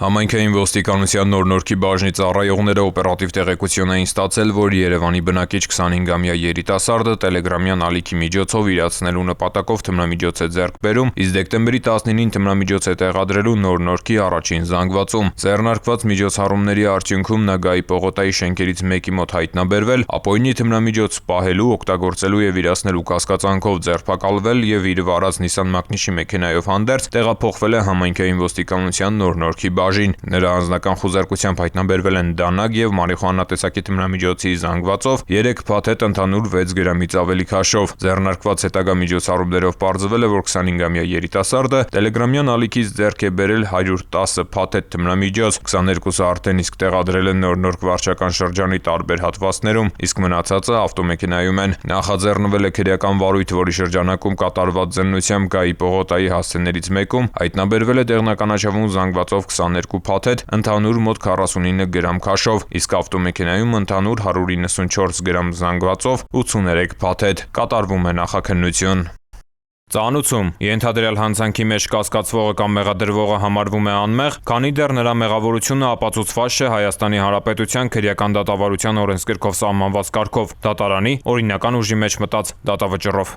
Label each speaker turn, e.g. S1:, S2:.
S1: Համայնքային ոստիկանության նոր-նորքի բաժնի ծառայողները օպերատիվ տեղեկություն էին ստացել, որ Երևանի բնակիչ 25-ամյա երիտասարդը տելեգրամյան ալիքի միջոցով իրացնելու նպատակով թմրամիջոց է ձեռք բերում, իսկ դեկտեմբերի 19-ին թմրամիջոց է տեղադրելու նոր-նորքի առաջին զանգվածում։ Ձեռնարկված միջոցառումների արդյունքում նա Գայի պողոտայի շենքերից մեկի մոտ հայտնաբերվել, ապօրինի թմրամիջոց պահելու, օգտագործելու եւ իրացնելու կասկածանքով ձերբակալվել եւ իր վարած Nissan Magnitschi մեքենայով հանդերձ տեղափոխվել է համայնքային ոստիկանության նոր-նորքի բաժին։ Նրա անձնական խուզարկությամբ հայտնաբերվել են դանակ եւ մարիխուանա տեսակի թմրամիջոցի զանգվածով 3 փաթեթ ընդհանուր 6 գրամից ավելի քաշով։ Ձեռնարկված հետագա միջոցառումներով պարզվել է, որ 25-ամյա երիտասարդը տելեգրամյան ալիքից ձեռք է բերել 110 փաթեթ թմրամիջոց, 22-ը արդեն իսկ տեղադրել են նոր-նորք վարչական շրջանի տարբեր հատվածներում, իսկ մնացածը ավտոմեքենայում են։ Նախաձեռնվել է քրեական վարույթ, որի շրջանակում կատարված զննությամբ Գայի պողոտայի հասցեներից մեկում հայտնաբերվել է դեղնականաչավուն զանգվածով 22 փաթեթ, ընդհանուր մոտ 49 գրամ քաշով, իսկ ավտոմեքենայում ընդհանուր 194 գրամ զանգվածով 83 փաթեթ։ Կատարվում է նախաքննություն։ Ծանուցում ենթադրյալ հանցանքի մեջ կասկածվողը կամ մեղադրվողը համարվում է անմեղ, քանի դեռ նրա մեղավորությունը ապացուցված չէ Հայաստանի Հանրապետության քրեական դատավարության օրենսգրքով սահմանված կարգով, դատարանի օրինական ուժի մեջ մտած դատավճռով։